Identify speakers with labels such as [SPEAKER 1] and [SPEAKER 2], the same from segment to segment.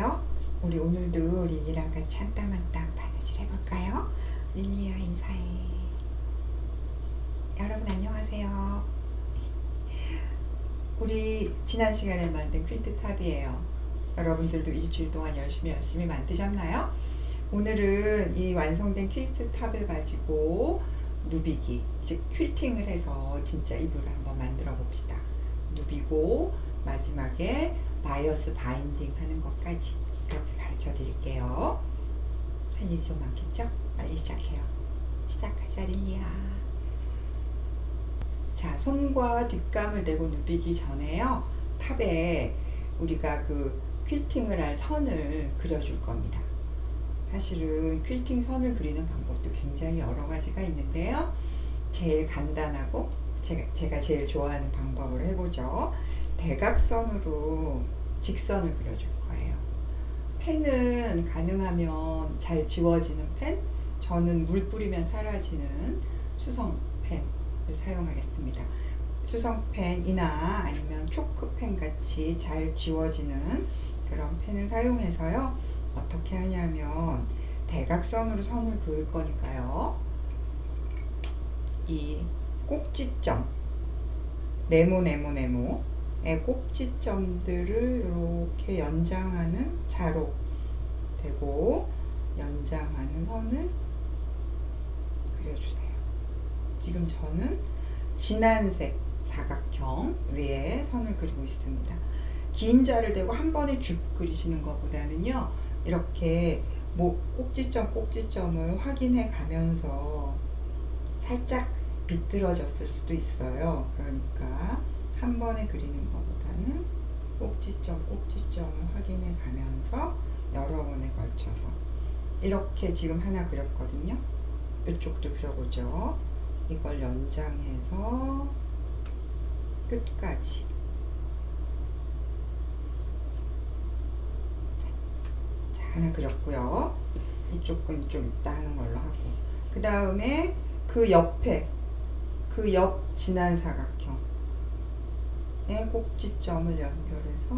[SPEAKER 1] 안녕하세요. 우리 오늘도 릴리랑 같이 한 땀 한 땀 바느질 해볼까요? 릴리야 인사해. 여러분 안녕하세요. 우리 지난 시간에 만든 퀼트 탑이에요. 여러분들도 일주일 동안 열심히 만드셨나요? 오늘은 이 완성된 퀼트 탑을 가지고 누비기, 즉 퀼팅을 해서 진짜 이불을 한번 만들어 봅시다. 누비고 마지막에 바이어스 바인딩 하는 것까지 그렇게 가르쳐 드릴게요. 할 일이 좀 많겠죠? 빨리 시작해요. 시작하자 릴리야. 자, 손과 뒷감을 대고 누비기 전에요, 탑에 우리가 그 퀼팅을 할 선을 그려줄 겁니다. 사실은 퀼팅 선을 그리는 방법도 굉장히 여러 가지가 있는데요, 제일 간단하고 제가 제일 좋아하는 방법으로 해보죠. 대각선으로 직선을 그려줄 거예요. 펜은 가능하면 잘 지워지는 펜, 저는 물 뿌리면 사라지는 수성펜을 사용하겠습니다. 수성펜이나 아니면 초크펜 같이 잘 지워지는 그런 펜을 사용해서요, 어떻게 하냐면 대각선으로 선을 그을 거니까요, 이 꼭지점, 네모의 꼭지점들을 이렇게 연장하는, 자로 대고 연장하는 선을 그려주세요. 지금 저는 진한색 사각형 위에 선을 그리고 있습니다. 긴 자를 대고 한 번에 쭉 그리시는 것보다는요, 이렇게 꼭지점을 확인해 가면서 살짝 비뚤어졌을 수도 있어요. 그러니까 한 번에 그리는 것보다는 꼭지점을 확인해 가면서 여러 번에 걸쳐서 이렇게 지금 하나 그렸거든요. 이쪽도 그려보죠. 이걸 연장해서 끝까지. 자, 하나 그렸고요. 이쪽은 좀 이따 하는 걸로 하고, 그 다음에 그 옆에 그 옆 진한 사각형의 꼭지점을 연결해서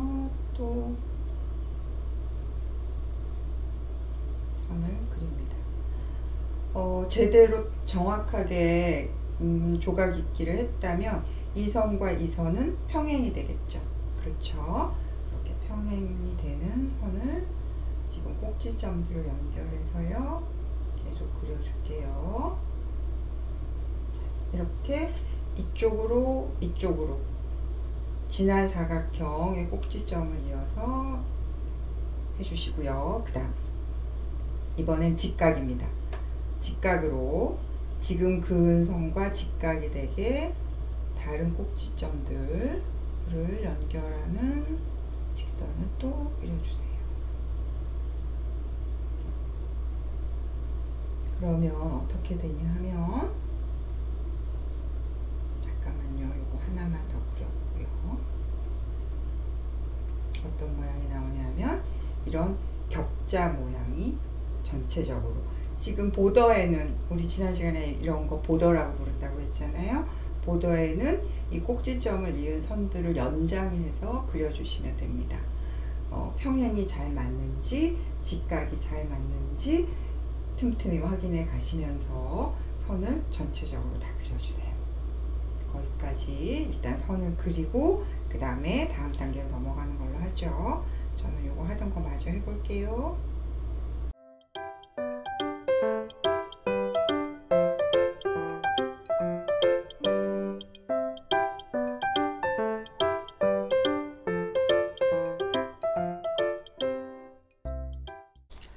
[SPEAKER 1] 또 선을 그립니다. 제대로 정확하게 조각 있기를 했다면 이 선과 이 선은 평행이 되겠죠. 그렇죠? 이렇게 평행이 되는 선을 지금 꼭지점들을 연결해서요, 계속 그려줄게요. 이렇게 이쪽으로 진한 사각형의 꼭지점을 이어서 해주시고요. 그 다음 이번엔 직각입니다. 직각으로 지금 그은 선과 직각이 되게 다른 꼭지점들을 연결하는 직선을 또 그려주세요. 그러면 어떻게 되냐 하면, 이거 하나만 더 그려보고요. 어떤 모양이 나오냐면 이런 격자 모양이 전체적으로, 지금 보더에는 우리 지난 시간에 이런 거 보더라고 부른다고 했잖아요. 보더에는 이 꼭지점을 이은 선들을 연장해서 그려주시면 됩니다. 평행이 잘 맞는지 직각이 잘 맞는지 틈틈이 확인해 가시면서 선을 전체적으로 다 그려주세요. 거기까지 일단 선을 그리고 그 다음에 다음 단계로 넘어가는 걸로 하죠. 저는 요거 하던 거 마저 해볼게요.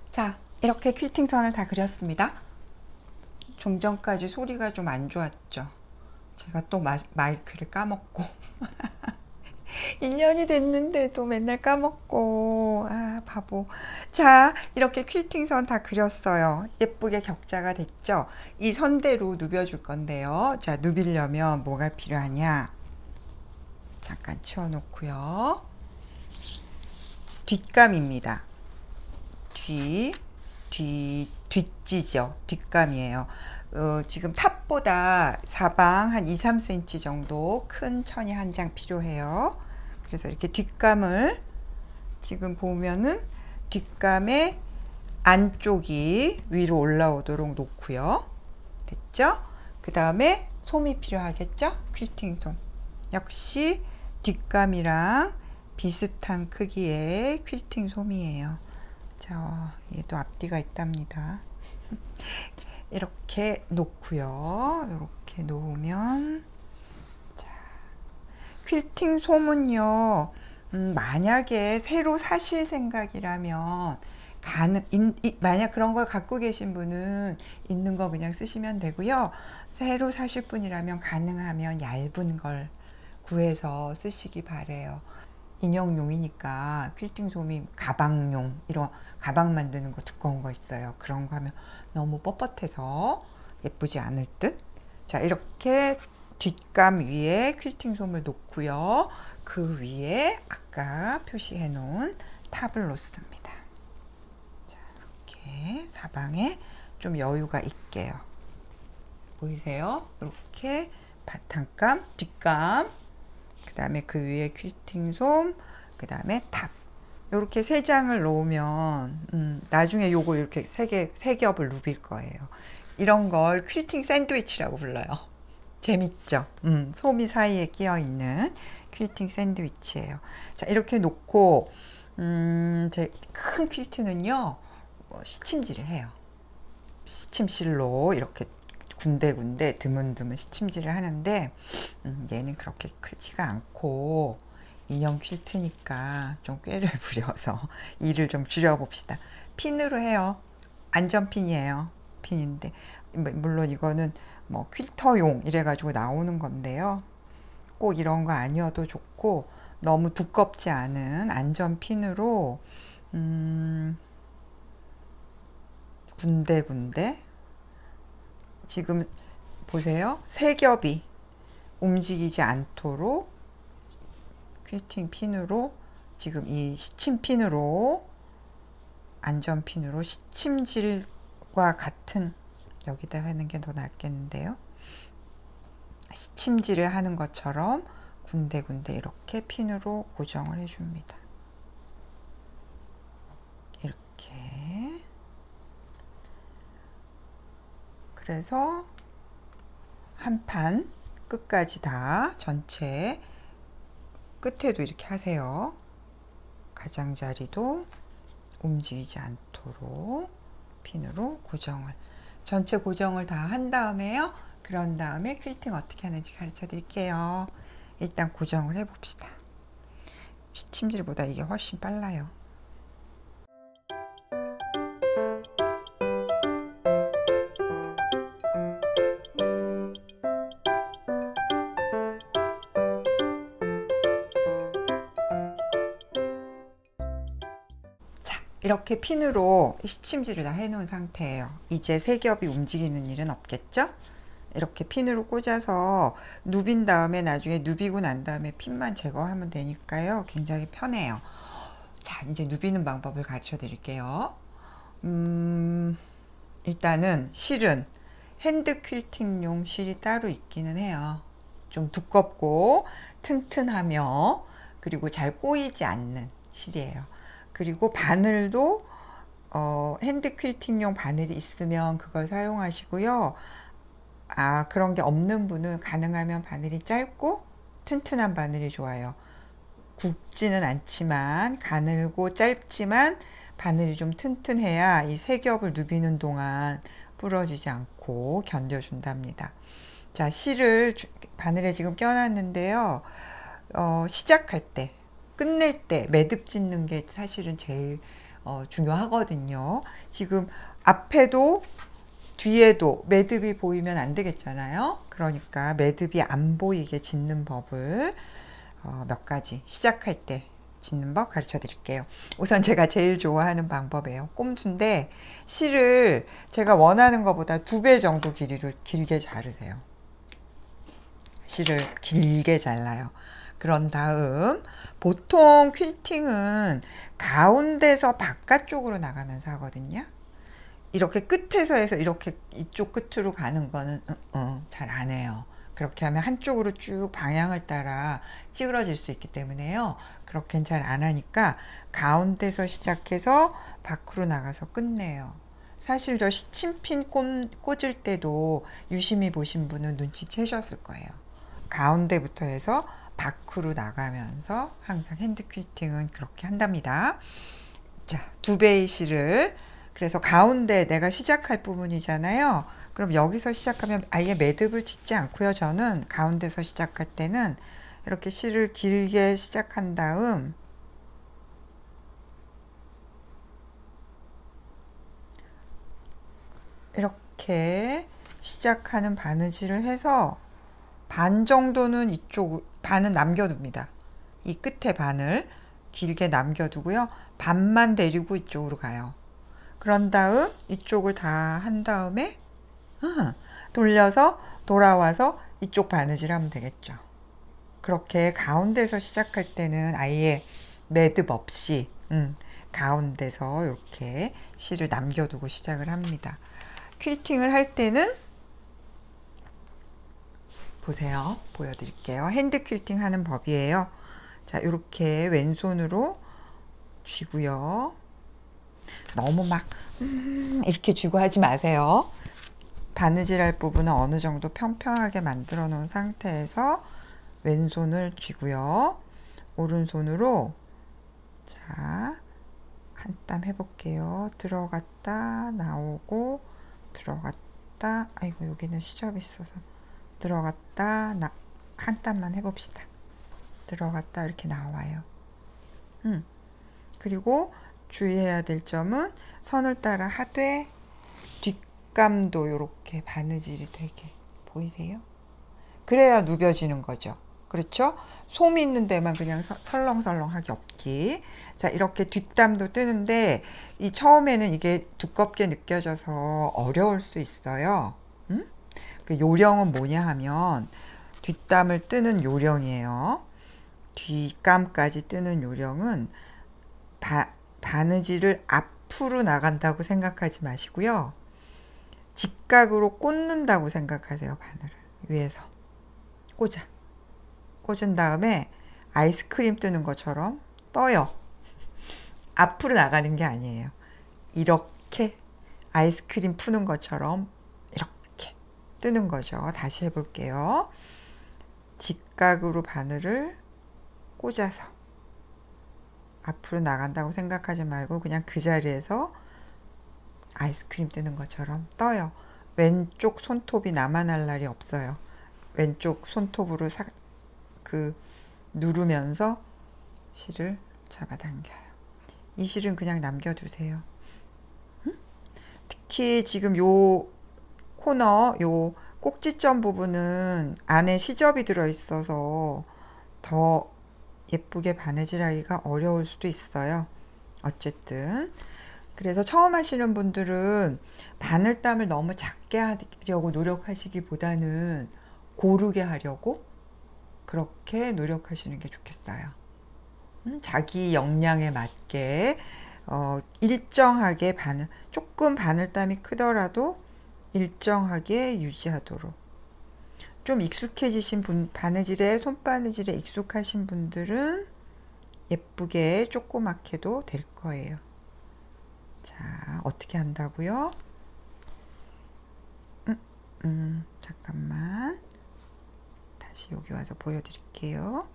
[SPEAKER 1] 자, 이렇게 퀼팅 선을 다 그렸습니다. 좀 전까지 소리가 좀 안 좋았죠. 제가 또 마이크를 까먹고 1년이 됐는데도 맨날 까먹고, 아 바보. 자, 이렇게 퀼팅 선 다 그렸어요. 예쁘게 격자가 됐죠. 이 선대로 누벼줄 건데요, 자, 누비려면 뭐가 필요하냐, 잠깐 치워 놓고요, 뒷감입니다. 뒷지죠. 뒷감이에요. 지금 탑보다 사방 한 2-3cm 정도 큰 천이 한 장 필요해요. 그래서 이렇게 뒷감을 지금 보면은 뒷감의 안쪽이 위로 올라오도록 놓고요. 됐죠? 그 다음에 솜이 필요하겠죠? 퀼팅 솜. 역시 뒷감이랑 비슷한 크기의 퀼팅 솜이에요. 자, 얘도 앞뒤가 있답니다. 이렇게 놓고요. 이렇게 놓으면, 자, 퀼팅 솜은요, 만약에 새로 사실 생각이라면 만약 그런 걸 갖고 계신 분은 있는 거 그냥 쓰시면 되고요. 새로 사실 분이라면 가능하면 얇은 걸 구해서 쓰시기 바래요. 인형용이니까 퀼팅 솜이 가방용, 이런 가방 만드는 거 두꺼운 거 있어요. 그런 거 하면 너무 뻣뻣해서 예쁘지 않을 듯. 자, 이렇게 뒷감 위에 퀼팅 솜을 놓고요. 그 위에 아까 표시해 놓은 탑을 놓습니다. 자, 이렇게 사방에 좀 여유가 있게요. 보이세요? 이렇게 바탕감, 뒷감, 그 다음에 그 위에 퀼팅 솜, 그 다음에 탑. 이렇게 세 장을 놓으면 나중에 요걸 이렇게 세 겹을 누빌 거예요. 이런 걸 퀼팅 샌드위치라고 불러요. 재밌죠? 솜이 사이에 끼어 있는 퀼팅 샌드위치예요. 자, 이렇게 놓고 제 큰 퀼트는요, 시침질을 해요. 시침실로 이렇게 군데군데 드문드문 시침질을 하는데, 얘는 그렇게 크지가 않고 인형 퀼트니까 좀 꾀를 부려서 일을 좀 줄여봅시다. 핀으로 해요. 안전핀이에요. 핀인데, 물론 이거는 뭐 퀼터용 이래가지고 나오는 건데요. 꼭 이런 거 아니어도 좋고, 너무 두껍지 않은 안전핀으로 군데군데, 지금 보세요. 세 겹이 움직이지 않도록 퀼팅 핀으로, 지금 이 시침 핀으로, 안전핀으로 시침질과 같은, 여기다 하는 게 더 낫겠는데요. 시침질을 하는 것처럼 군데군데 이렇게 핀으로 고정을 해줍니다. 이렇게. 그래서 한 판 끝까지 다 전체 끝에도 이렇게 하세요. 가장자리도 움직이지 않도록 핀으로 고정을, 전체 고정을 다 한 다음에요. 그런 다음에 퀼팅 어떻게 하는지 가르쳐 드릴게요. 일단 고정을 해 봅시다. 시침질보다 이게 훨씬 빨라요. 이렇게 핀으로 시침질을 다 해놓은 상태예요. 이제 세 겹이 움직이는 일은 없겠죠? 이렇게 핀으로 꽂아서 누빈 다음에, 나중에 누비고 난 다음에 핀만 제거하면 되니까요. 굉장히 편해요. 자, 이제 누비는 방법을 가르쳐 드릴게요. 일단은 실은 핸드 퀼팅용 실이 따로 있기는 해요. 좀 두껍고 튼튼하며, 그리고 잘 꼬이지 않는 실이에요. 그리고 바늘도 핸드 퀼팅용 바늘이 있으면 그걸 사용하시고요. 그런 게 없는 분은 가능하면 바늘이 짧고 튼튼한 바늘이 좋아요. 굵지는 않지만, 가늘고 짧지만 바늘이 좀 튼튼해야 이 세 겹을 누비는 동안 부러지지 않고 견뎌준답니다. 자, 실을 바늘에 지금 껴놨는데요. 시작할 때, 끝낼 때 매듭 짓는 게 사실은 제일 중요하거든요. 지금 앞에도 뒤에도 매듭이 보이면 안 되겠잖아요. 그러니까 매듭이 안 보이게 짓는 법을 몇 가지, 시작할 때 짓는 법 가르쳐 드릴게요. 우선 제가 제일 좋아하는 방법이에요. 꼼수인데, 실을 제가 원하는 것보다 2배 정도 길이로 길게 자르세요. 실을 길게 잘라요. 그런 다음, 보통 퀼팅은 가운데서 바깥쪽으로 나가면서 하거든요. 이렇게 끝에서 해서 이렇게 이쪽 끝으로 가는 거는 잘 안 해요. 그렇게 하면 한쪽으로 쭉 방향을 따라 찌그러질 수 있기 때문에요. 그렇게는 잘 안 하니까 가운데서 시작해서 밖으로 나가서 끝내요. 사실 저 시침핀 꽂을 때도 유심히 보신 분은 눈치채셨을 거예요. 가운데부터 해서 밖으로 나가면서 항상 핸드 퀼팅은 그렇게 한답니다. 자, 2배의 실을, 그래서 가운데 내가 시작할 부분이잖아요. 그럼 여기서 시작하면 아예 매듭을 짓지 않고요. 저는 가운데서 시작할 때는 이렇게 실을 길게 시작한 다음 이렇게 시작하는 바느질을 해서 반 정도는 이쪽, 반은 남겨둡니다. 이 끝에 반을 길게 남겨두고요. 반만 데리고 이쪽으로 가요. 그런 다음 이쪽을 다 한 다음에 돌려서 돌아와서 이쪽 바느질 하면 되겠죠. 그렇게 가운데서 시작할 때는 아예 매듭 없이 가운데서 이렇게 실을 남겨두고 시작을 합니다. 퀼팅을 할 때는 보세요. 보여드릴게요. 핸드 퀼팅 하는 법이에요. 자, 이렇게 왼손으로 쥐고요. 너무 막 이렇게 쥐고 하지 마세요. 바느질 할 부분은 어느 정도 평평하게 만들어 놓은 상태에서 왼손을 쥐고요. 오른손으로 자, 한 땀 해볼게요. 들어갔다 나오고 들어갔다, 아이고 여기는 시접이 있어서 들어갔다 한 땀만 해봅시다. 들어갔다 이렇게 나와요. 그리고 주의해야 될 점은 선을 따라 하되 뒷감도 이렇게 바느질이 되게 보이세요? 그래야 누벼지는 거죠. 그렇죠? 솜 있는 데만 그냥 설렁설렁하게 없기. 자, 이렇게 뒷담도 뜨는데 이 처음에는 이게 두껍게 느껴져서 어려울 수 있어요. 그 요령은 뭐냐 하면 뒷담을 뜨는 요령이에요. 뒷감까지 뜨는 요령은 바느질을 앞으로 나간다고 생각하지 마시고요. 직각으로 꽂는다고 생각하세요. 바늘을 위에서 꽂은 다음에 아이스크림 뜨는 것처럼 떠요. 앞으로 나가는 게 아니에요. 이렇게 아이스크림 푸는 것처럼 이렇게 뜨는 거죠. 다시 해볼게요. 직각으로 바늘을 꽂아서 앞으로 나간다고 생각하지 말고 그냥 그 자리에서 아이스크림 뜨는 것처럼 떠요. 왼쪽 손톱이 남아날 날이 없어요. 왼쪽 손톱으로 누르면서 실을 잡아당겨요. 이 실은 그냥 남겨두세요. 특히 지금 요 코너, 요 꼭지점 부분은 안에 시접이 들어있어서 더 예쁘게 바느질하기가 어려울 수도 있어요. 어쨌든 그래서 처음 하시는 분들은 바늘땀을 너무 작게 하려고 노력하시기보다는 고르게 하려고 그렇게 노력하시는 게 좋겠어요. 자기 역량에 맞게 일정하게 조금 바늘땀이 크더라도 일정하게 유지하도록. 좀 익숙해지신 바느질에, 손바느질에 익숙하신 분들은 예쁘게 조그맣게 해도 될 거예요. 자, 어떻게 한다고요? 잠깐만. 다시 여기 와서 보여드릴게요.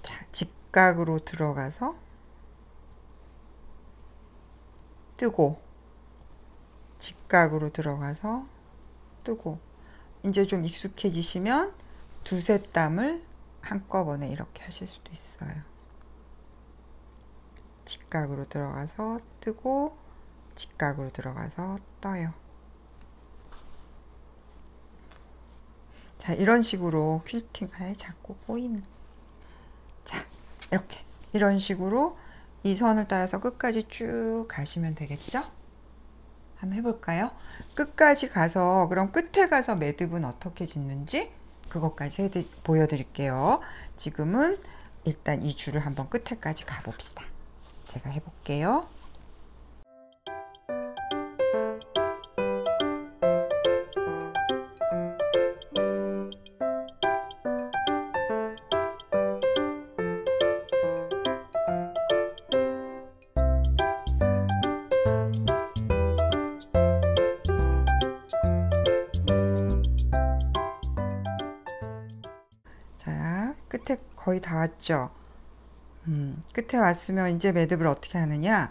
[SPEAKER 1] 자, 직각으로 들어가서 뜨고, 직각으로 들어가서 뜨고. 이제 좀 익숙해지시면 두세 땀을 한꺼번에 이렇게 하실 수도 있어요. 직각으로 들어가서 뜨고, 직각으로 들어가서 떠요. 자, 이런 식으로 퀼팅, 자꾸 꼬이는. 자, 이렇게 이런 식으로 이 선을 따라서 끝까지 쭉 가시면 되겠죠? 한번 해볼까요? 끝까지 가서, 그럼 끝에 가서 매듭은 어떻게 짓는지 그것까지 보여드릴게요. 지금은 일단 이 줄을 한번 끝에까지 가봅시다. 제가 해볼게요. 거의 다 왔죠. 끝에 왔으면 이제 매듭을 어떻게 하느냐.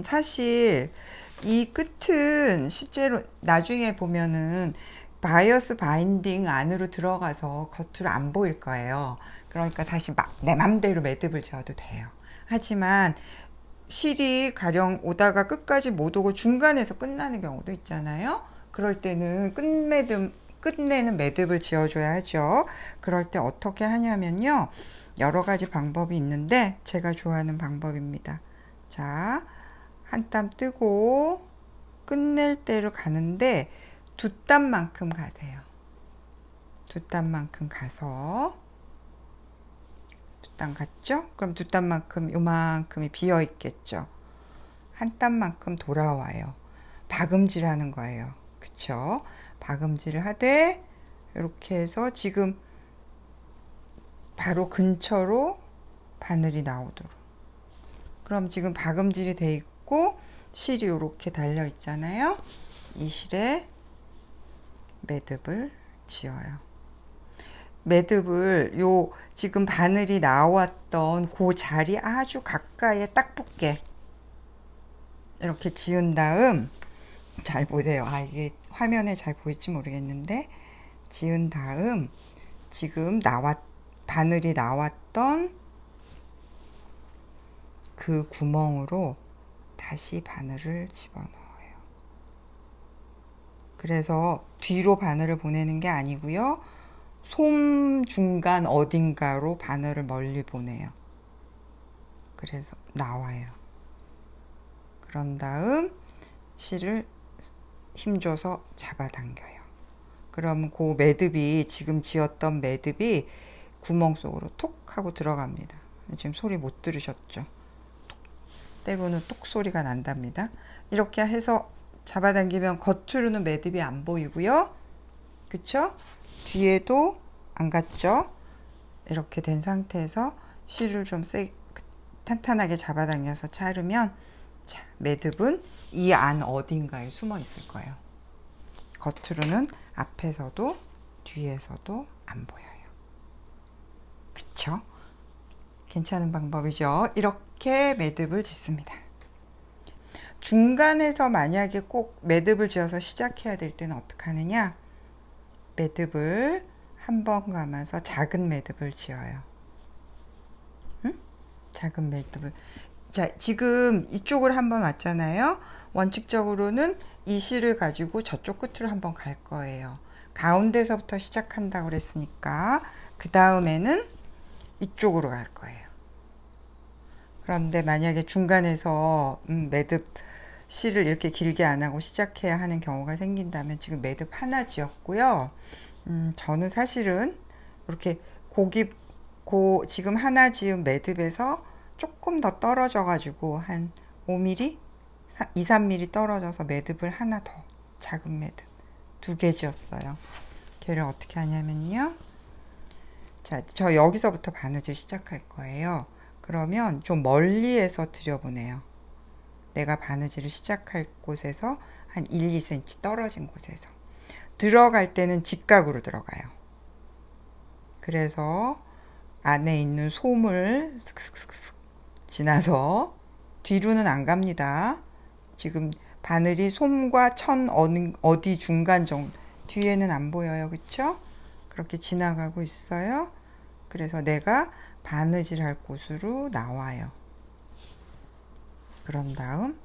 [SPEAKER 1] 사실 이 끝은 실제로 나중에 보면은 바이어스 바인딩 안으로 들어가서 겉으로 안 보일 거예요. 그러니까 사실 막 내 맘대로 매듭을 지어도 돼요. 하지만 실이 가령 오다가 끝까지 못 오고 중간에서 끝나는 경우도 있잖아요. 그럴 때는 끝내는 매듭을 지어줘야 하죠. 그럴 때 어떻게 하냐면요. 여러 가지 방법이 있는데 제가 좋아하는 방법입니다. 자, 한 땀 뜨고 끝낼 때로 가는데 두 땀만큼 가세요. 두 땀만큼 가서 두 땀 갔죠? 그럼 두 땀만큼 요만큼이 비어 있겠죠. 한 땀만큼 돌아와요. 박음질 하는 거예요. 그쵸? 박음질을 하되 이렇게 해서 지금 바로 근처로 바늘이 나오도록. 그럼 지금 박음질이 돼 있고 실이 이렇게 달려 있잖아요. 이 실에 매듭을 지어요. 매듭을 요 지금 바늘이 나왔던 그 자리 아주 가까이에 딱 붙게 이렇게 지은 다음, 잘 보세요. 이게 화면에 잘 보일지 모르겠는데, 지은 다음 지금 바늘이 나왔던 그 구멍으로 다시 바늘을 집어넣어요. 그래서 뒤로 바늘을 보내는 게 아니고요. 솜 중간 어딘가로 바늘을 멀리 보내요. 그래서 나와요. 그런 다음 실을 힘줘서 잡아당겨요. 그럼 그 매듭이, 지금 지었던 매듭이 구멍 속으로 톡 하고 들어갑니다. 지금 소리 못 들으셨죠? 때로는 똑 소리가 난답니다. 이렇게 해서 잡아당기면 겉으로는 매듭이 안 보이고요. 그쵸? 뒤에도 안 갔죠? 이렇게 된 상태에서 실을 좀 탄탄하게 잡아당겨서 자르면, 자, 매듭은 이 안 어딘가에 숨어 있을 거예요. 겉으로는 앞에서도 뒤에서도 안 보여요. 그쵸? 괜찮은 방법이죠. 이렇게 매듭을 짓습니다. 중간에서 만약에 꼭 매듭을 지어서 시작해야 될 때는 어떻게 하느냐? 매듭을 한 번 감아서 작은 매듭을 지어요. 응? 작은 매듭을. 자, 지금 이쪽으로 한번 왔잖아요. 원칙적으로는 이 실을 가지고 저쪽 끝으로 한번 갈 거예요. 가운데서부터 시작한다고 그랬으니까 그 다음에는 이쪽으로 갈 거예요. 그런데 만약에 중간에서 매듭 실을 이렇게 길게 안 하고 시작해야 하는 경우가 생긴다면, 지금 매듭 하나 지었고요. 저는 사실은 이렇게 지금 하나 지은 매듭에서 조금 더 떨어져 가지고 한 5mm? 2, 3mm 떨어져서 매듭을 하나 더, 작은 매듭 2개 지었어요. 걔를 어떻게 하냐면요. 자, 저 여기서부터 바느질 시작할 거예요. 그러면 좀 멀리에서 들여보내요. 내가 바느질을 시작할 곳에서 한 1, 2cm 떨어진 곳에서. 들어갈 때는 직각으로 들어가요. 그래서 안에 있는 솜을 슥슥슥슥 지나서 뒤로는 안 갑니다. 지금 바늘이 솜과 천 어디 중간 정도, 뒤에는 안 보여요. 그쵸? 그렇게 지나가고 있어요. 그래서 내가 바느질 할 곳으로 나와요. 그런 다음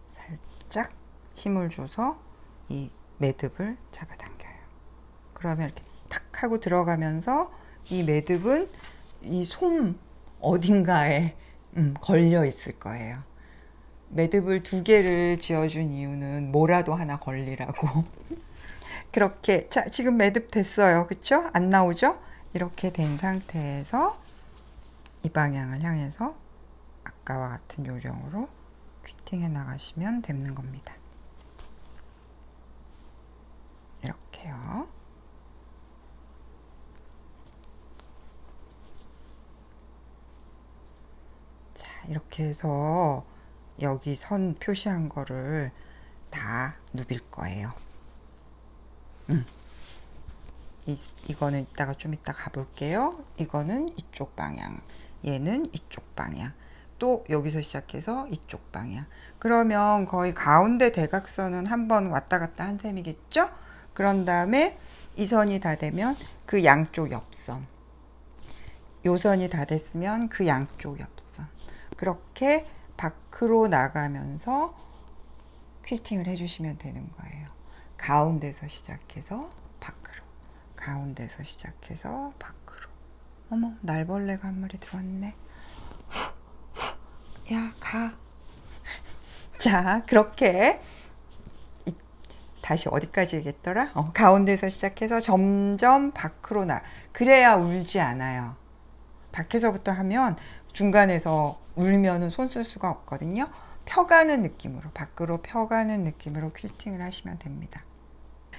[SPEAKER 1] 살짝 힘을 줘서 이 매듭을 잡아당겨요. 그러면 이렇게 탁 하고 들어가면서 이 매듭은 이 솜 어딘가에 걸려 있을 거예요. 매듭을 2개를 지어준 이유는 뭐라도 하나 걸리라고. 그렇게. 자, 지금 매듭 됐어요. 그쵸? 안 나오죠? 이렇게 된 상태에서 이 방향을 향해서 아까와 같은 요령으로 퀴팅해 나가시면 되는 겁니다. 이렇게요. 자, 이렇게 해서 여기 선 표시한 거를 다 누빌 거예요. 이거는 이따가 좀 이따 가볼게요. 이거는 이쪽 방향, 얘는 이쪽 방향, 또 여기서 시작해서 이쪽 방향. 그러면 거의 가운데 대각선은 한번 왔다 갔다 한 셈이겠죠? 그런 다음에 이 선이 다 되면 그 양쪽 옆선, 요 선이 다 됐으면 그 양쪽 옆선, 그렇게 밖으로 나가면서 퀼팅을 해주시면 되는 거예요. 가운데서 시작해서 밖으로, 가운데서 시작해서 밖으로. 어머, 날벌레가 한 마리 들어왔네. 야, 가. 자, 그렇게 다시 어디까지 얘기했더라? 가운데서 시작해서 점점 밖으로 그래야 울지 않아요. 밖에서부터 하면 중간에서 울면은 손 쓸 수가 없거든요. 펴가는 느낌으로, 밖으로 펴가는 느낌으로 퀼팅을 하시면 됩니다.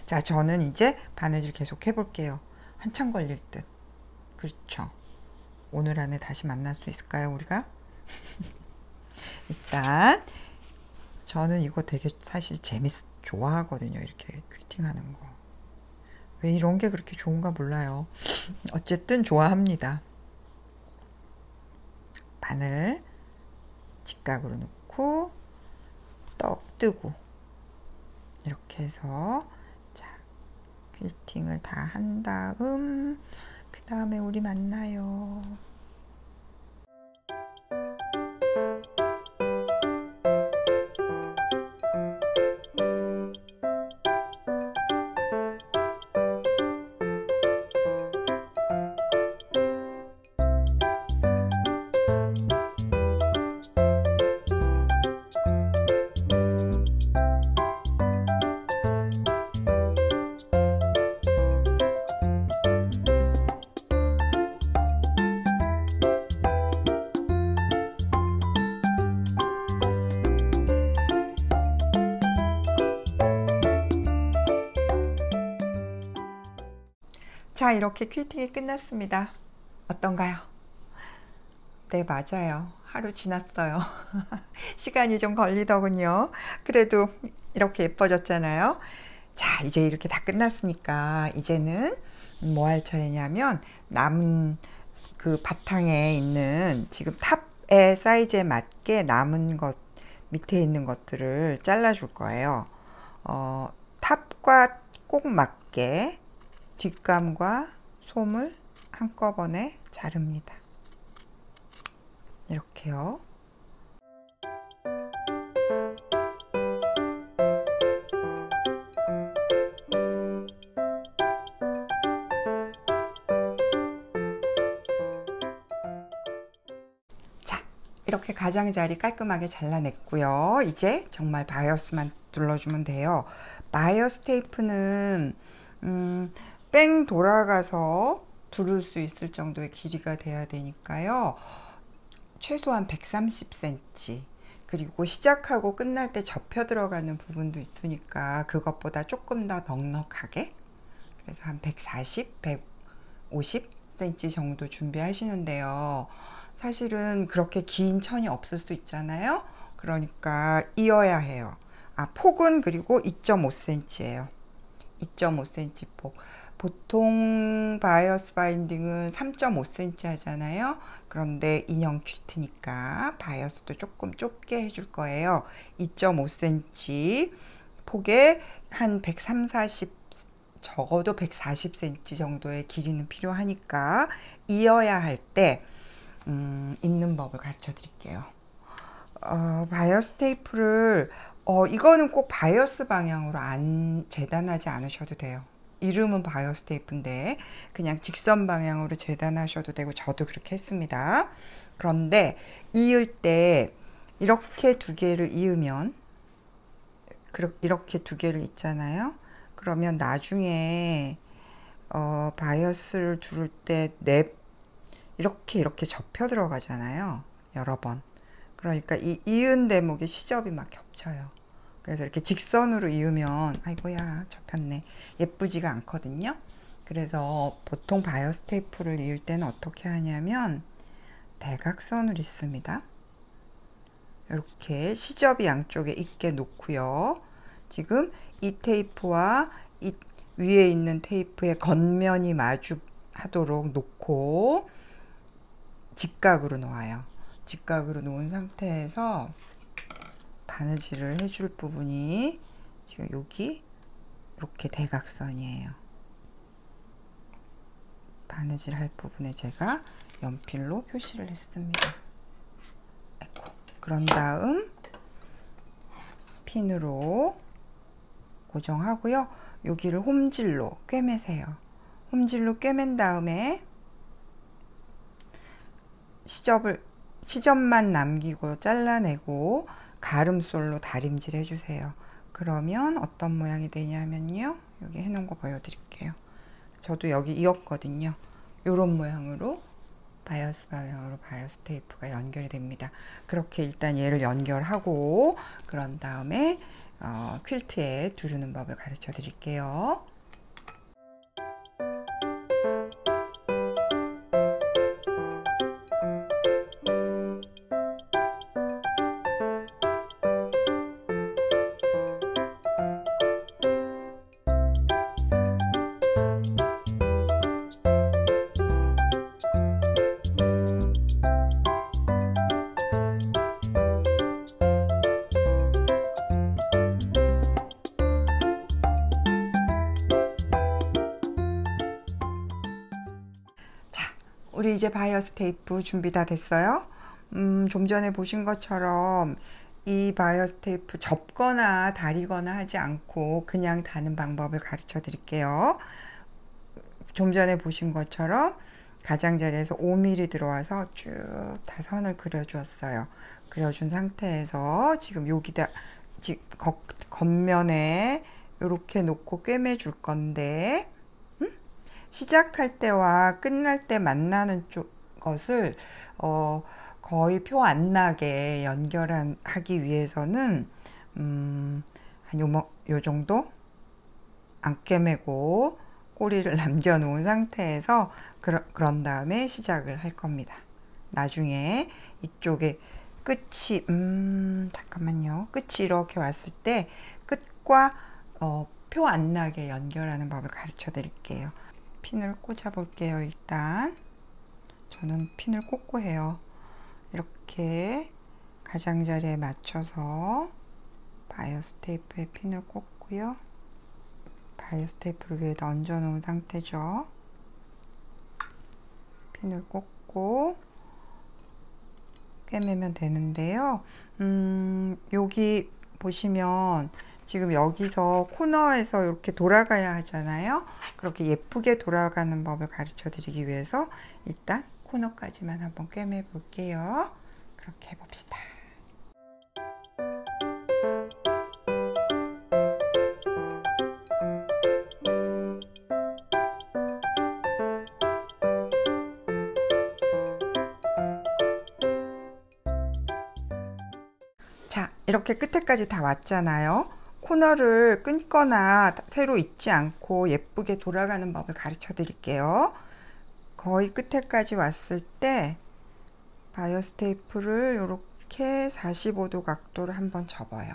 [SPEAKER 1] 자, 저는 이제 바느질 계속 해볼게요. 한참 걸릴 듯. 그렇죠. 오늘 안에 다시 만날 수 있을까요, 우리가? 일단 저는 이거 되게 사실 좋아하거든요. 이렇게 퀼팅하는 거. 왜 이런 게 그렇게 좋은가 몰라요. 어쨌든 좋아합니다. 바늘 직각으로 놓고 떡 뜨고 이렇게 해서, 자, 퀼팅을 다 한 다음 그 다음에 우리 만나요. 자, 이렇게 퀼팅이 끝났습니다. 어떤가요? 네, 맞아요. 하루 지났어요. 시간이 좀 걸리더군요. 그래도 이렇게 예뻐졌잖아요. 자, 이제 이렇게 다 끝났으니까 이제는 뭐 할 차례냐면, 남은 그 바탕에 있는 지금 탑의 사이즈에 맞게 남은 것, 밑에 있는 것들을 잘라줄 거예요. 탑과 꼭 맞게 뒷감과 솜을 한꺼번에 자릅니다. 이렇게요. 자, 이렇게 가장자리 깔끔하게 잘라냈고요. 이제 정말 바이어스만 눌러주면 돼요. 바이어스 테이프는 뺑 돌아가서 두를 수 있을 정도의 길이가 돼야 되니까요. 최소한 130cm, 그리고 시작하고 끝날 때 접혀 들어가는 부분도 있으니까 그것보다 조금 더 넉넉하게, 그래서 한 140, 150cm 정도 준비하시는데요. 사실은 그렇게 긴 천이 없을 수 있잖아요. 그러니까 이어야 해요. 폭은 그리고 2.5cm예요. 2.5cm 폭. 보통 바이어스 바인딩은 3.5cm 하잖아요. 그런데 인형 퀼트니까 바이어스도 조금 좁게 해줄 거예요. 2.5cm 폭에 한 130, 적어도 140cm 정도의 길이는 필요하니까 이어야 할 때 있는 법을 가르쳐 드릴게요. 바이어스 테이프를 이거는 꼭 바이어스 방향으로 재단하지 않으셔도 돼요. 이름은 바이어스 테이프인데 그냥 직선 방향으로 재단하셔도 되고, 저도 그렇게 했습니다. 그런데 이을 때 이렇게 두 개를 이으면, 이렇게 두 개를 있잖아요. 그러면 나중에 바이어스를 두를 때 이렇게 접혀 들어가잖아요. 여러 번. 그러니까 이 이은 대목에 시접이 막 겹쳐요. 그래서 이렇게 직선으로 이으면 아이고야 접혔네, 예쁘지가 않거든요. 그래서 보통 바이어스 테이프를 이을 때는 어떻게 하냐면 대각선을 있습니다. 이렇게 시접이 양쪽에 있게 놓고요. 지금 이 테이프와 이 위에 있는 테이프의 겉면이 마주하도록 놓고 직각으로 놓아요. 직각으로 놓은 상태에서 바느질을 해줄 부분이 지금 여기 이렇게 대각선이에요. 바느질 할 부분에 제가 연필로 표시를 했습니다. 아이고. 그런 다음 핀으로 고정하고요. 여기를 홈질로 꿰매세요. 홈질로 꿰맨 다음에 시접만 남기고 잘라내고 가름솔로 다림질 해주세요. 그러면 어떤 모양이 되냐면요. 여기 해놓은 거 보여드릴게요. 저도 여기 이었거든요. 이런 모양으로 바이어스 방향으로 바이어스 테이프가 연결이 됩니다. 그렇게 일단 얘를 연결하고 그런 다음에 퀼트에 두르는 법을 가르쳐 드릴게요. 우리 이제 바이어스 테이프 준비 다 됐어요. 좀 전에 보신 것처럼 이 바이어스 테이프 접거나 다리거나 하지 않고 그냥 다는 방법을 가르쳐 드릴게요. 좀 전에 보신 것처럼 가장자리에서 5mm 들어와서 쭉 다 선을 그려 주었어요. 그려준 상태에서 지금 여기다 겉면에 이렇게 놓고 꿰매 줄 건데 시작할 때와 끝날 때 만나는 것을 거의 표 안 나게 연결하기 위해서는 한 요 정도 안 꿰매고 꼬리를 남겨 놓은 상태에서 그런 다음에 시작을 할 겁니다. 나중에 이쪽에 끝이 잠깐만요. 끝이 이렇게 왔을 때 끝과 표 안 나게 연결하는 법을 가르쳐 드릴게요. 핀을 꽂아 볼게요. 일단 저는 핀을 꽂고 해요. 이렇게 가장자리에 맞춰서 바이어스 테이프에 핀을 꽂고요. 바이어스 테이프를 위에다 얹어 놓은 상태죠. 핀을 꽂고 꿰매면 되는데요. 여기 보시면 지금 여기서 코너에서 이렇게 돌아가야 하잖아요. 그렇게 예쁘게 돌아가는 법을 가르쳐 드리기 위해서 일단 코너까지만 한번 꿰매 볼게요. 그렇게 해봅시다. 자, 이렇게 끝에까지 다 왔잖아요. 코너를 끊거나 새로 잇지 않고 예쁘게 돌아가는 법을 가르쳐 드릴게요. 거의 끝에까지 왔을 때 바이어스 테이프를 이렇게 45도 각도로 한번 접어요.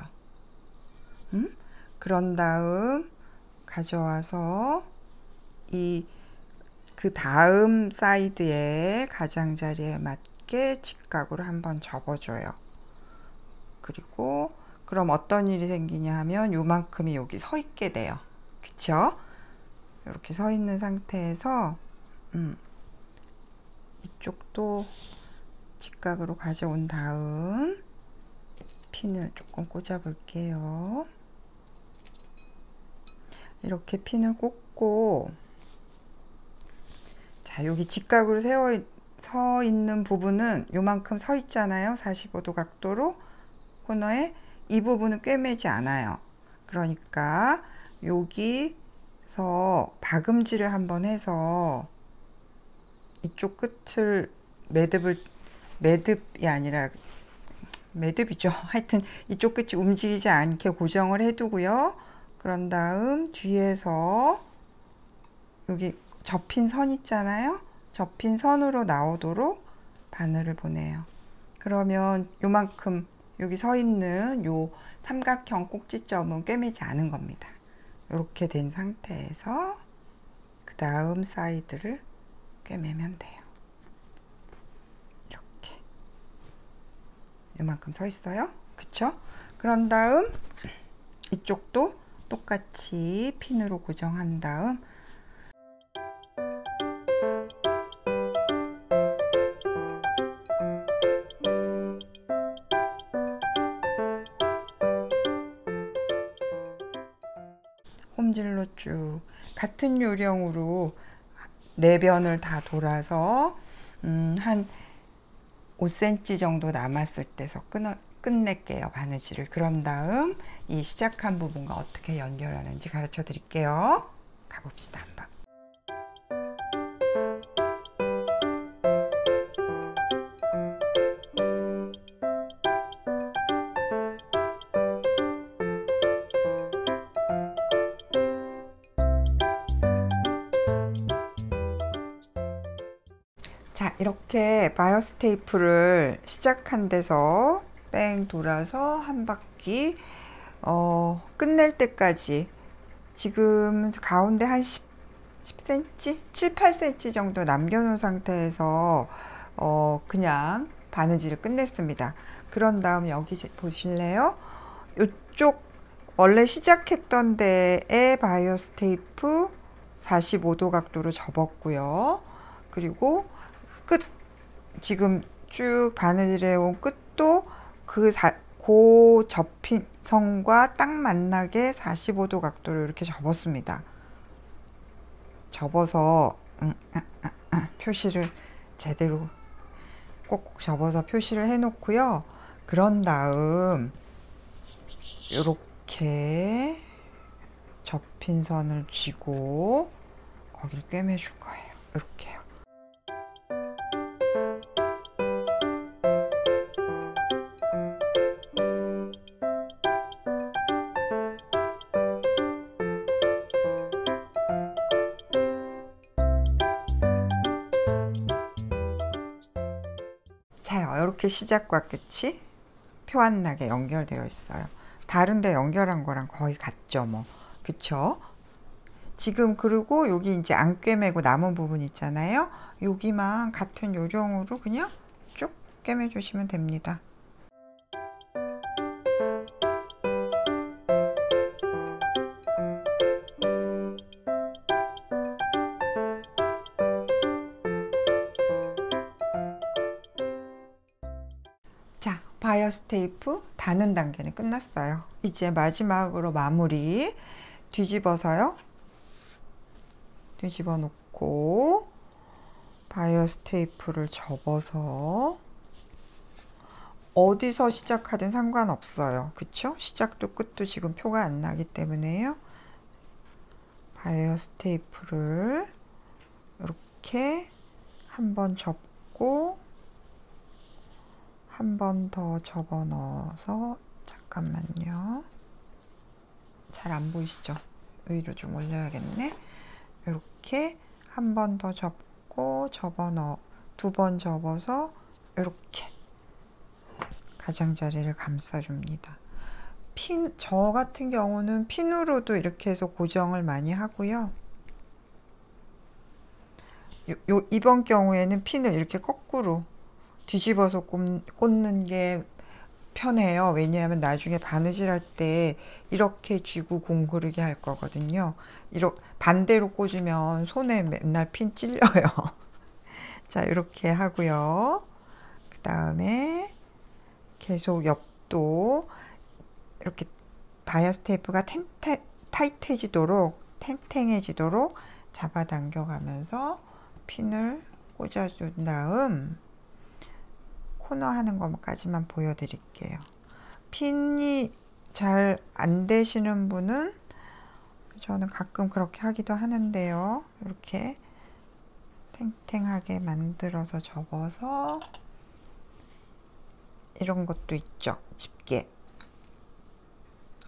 [SPEAKER 1] 그런 다음 가져와서 그 다음 사이드에 가장자리에 맞게 직각으로 한번 접어줘요. 그리고 그럼 어떤 일이 생기냐 하면 요만큼이 여기 서 있게 돼요. 그쵸? 이렇게 서 있는 상태에서 이쪽도 직각으로 가져온 다음 핀을 조금 꽂아 볼게요. 이렇게 핀을 꽂고, 자, 여기 직각으로 서 있는 부분은 요만큼 서 있잖아요. 45도 각도로 코너에. 이 부분은 꿰매지 않아요. 그러니까 여기서 박음질을 한번 해서 이쪽 끝을 매듭이 아니라 매듭이죠. 하여튼 이쪽 끝이 움직이지 않게 고정을 해두고요. 그런 다음 뒤에서 여기 접힌 선 있잖아요. 접힌 선으로 나오도록 바늘을 보내요. 그러면 요만큼 여기 서 있는 요 삼각형 꼭지점은 꿰매지 않은 겁니다. 이렇게 된 상태에서 그 다음 사이드를 꿰매면 돼요. 이렇게 이만큼 서 있어요. 그쵸? 그런 다음 이쪽도 똑같이 핀으로 고정한 다음 홈질로 쭉 같은 요령으로 4변을 다 돌아서 한 5cm 정도 남았을 때서 끝낼게요. 바느질을. 그런 다음 이 시작한 부분과 어떻게 연결하는지 가르쳐 드릴게요. 가봅시다. 한번. 자, 이렇게 바이어스 테이프를 시작한 데서 뺑 돌아서 한 바퀴 끝낼 때까지 지금 가운데 한 10cm? 7, 8cm 정도 남겨놓은 상태에서 그냥 바느질을 끝냈습니다. 그런 다음 여기 보실래요? 이쪽 원래 시작했던 데에 바이어스 테이프 45도 각도로 접었고요. 그리고 끝 지금 쭉 바느질해 온 끝도 그 접힌 선과 딱 만나게 45도 각도로 이렇게 접었습니다. 접어서 표시를 제대로 꼭꼭 접어서 표시를 해 놓고요. 그런 다음 이렇게 접힌 선을 쥐고 거기를 꿰매 줄 거예요. 이렇게요. 자요, 이렇게 시작과 끝이 표 안 나게 연결되어 있어요. 다른데 연결한 거랑 거의 같죠, 뭐. 그쵸? 지금 그리고 여기 이제 안 꿰매고 남은 부분 있잖아요. 여기만 같은 요령으로 그냥 쭉 꿰매 주시면 됩니다. 자, 바이어스 테이프 다는 단계는 끝났어요. 이제 마지막으로 마무리. 뒤집어서요. 뒤집어 놓고 바이어스 테이프를 접어서 어디서 시작하든 상관없어요. 그쵸? 시작도 끝도 지금 표가 안 나기 때문에요. 바이어스 테이프를 이렇게 한번 접고 한 번 더 접어 넣어서 잠깐만요. 잘 안 보이시죠? 위로 좀 올려야겠네. 이렇게 한 번 더 접고 접어 넣어 2번 접어서 이렇게 가장자리를 감싸줍니다. 저 같은 경우는 핀으로도 이렇게 해서 고정을 많이 하고요. 이번 경우에는 핀을 이렇게 거꾸로 뒤집어서 꽂는 게 편해요. 왜냐하면 나중에 바느질 할 때 이렇게 쥐고 공 그르게 할 거거든요. 이렇게 반대로 꽂으면 손에 맨날 핀 찔려요. 자, 이렇게 하고요. 그 다음에 계속 옆도 이렇게 바이어스 테이프가 타이트해지도록 탱탱해지도록 잡아당겨 가면서 핀을 꽂아준 다음 코너 하는 것까지만 보여드릴게요. 핀이 잘 안 되시는 분은 저는 가끔 그렇게 하기도 하는데요. 이렇게 탱탱하게 만들어서 접어서 이런 것도 있죠. 집게.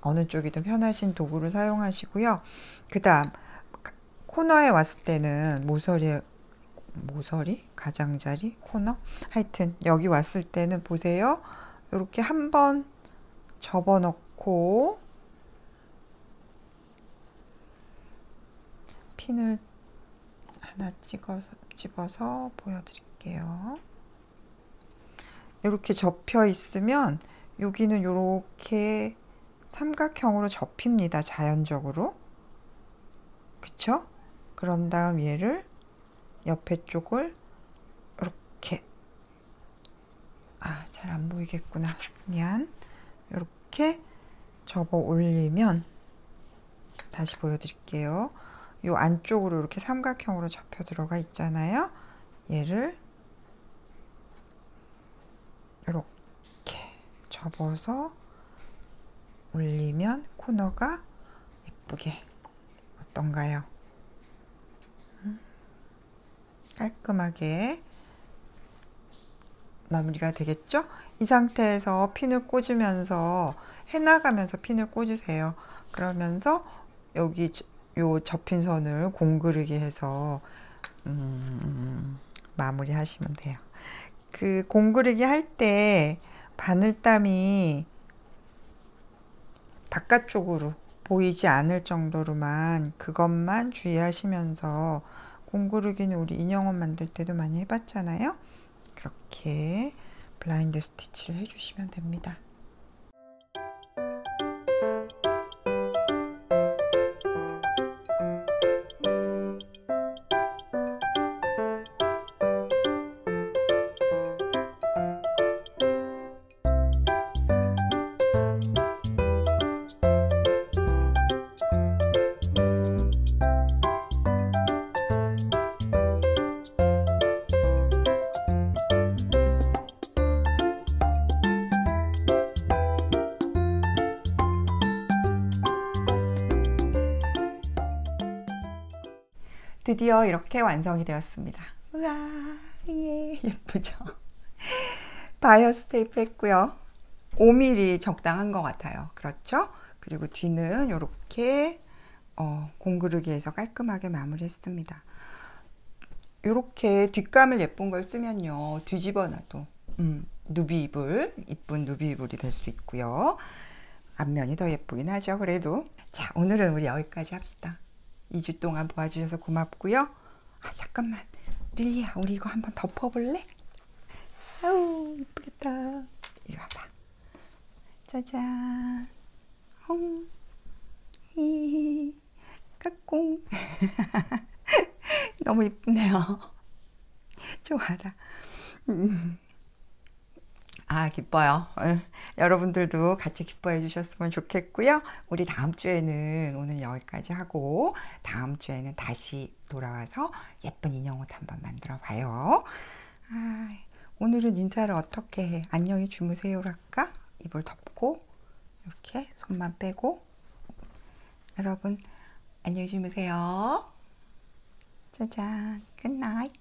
[SPEAKER 1] 어느 쪽이든 편하신 도구를 사용하시고요. 그 다음 코너에 왔을 때는 모서리, 가장자리, 코너, 하여튼 여기 왔을 때는 보세요. 이렇게 한번 접어 넣고 핀을 하나 집어서 보여드릴게요. 이렇게 접혀 있으면 여기는 이렇게 삼각형으로 접힙니다. 자연적으로. 그쵸? 그런 다음 얘를 옆에 쪽을 이렇게, 잘 안 보이겠구나. 미안. 이렇게 접어 올리면, 다시 보여드릴게요. 요 안쪽으로 이렇게 삼각형으로 접혀 들어가 있잖아요. 얘를 이렇게 접어서 올리면 코너가 예쁘게, 어떤가요? 깔끔하게 마무리가 되겠죠? 이 상태에서 핀을 꽂으면서 해나가면서 핀을 꽂으세요. 그러면서 여기 요 접힌 선을 공그르게 해서 마무리 하시면 돼요. 그 공그르기 할 때 바늘땀이 바깥쪽으로 보이지 않을 정도로만, 그것만 주의하시면서, 공구르기는 우리 인형옷 만들 때도 많이 해봤잖아요. 그렇게 블라인드 스티치를 해주시면 됩니다. 드디어 이렇게 완성이 되었습니다. 우와, 예, 예쁘죠? 바이어스 테이프 했고요. 5mm 적당한 것 같아요. 그렇죠? 그리고 뒤는 이렇게 공구르기해서 깔끔하게 마무리했습니다. 이렇게 뒷감을 예쁜 걸 쓰면요, 뒤집어 놔도 누비 이불, 이쁜 누비 이불이 될 수 있고요. 앞면이 더 예쁘긴 하죠. 그래도 자, 오늘은 우리 여기까지 합시다. 2주 동안 도와주셔서 고맙고요. 잠깐만, 릴리야, 우리 이거 한번 덮어볼래? 아우, 이쁘겠다. 이리 와봐. 짜잔. 홍. 히. 까꿍. 너무 이쁘네요. 좋아라. 기뻐요. 여러분들도 같이 기뻐해 주셨으면 좋겠고요. 우리 다음 주에는, 오늘 여기까지 하고 다음 주에는 다시 돌아와서 예쁜 인형옷 한번 만들어 봐요. 오늘은 인사를 어떻게 해? 안녕히 주무세요랄까? 이불 덮고 이렇게 손만 빼고, 여러분 안녕히 주무세요. 짜잔, 굿나잇.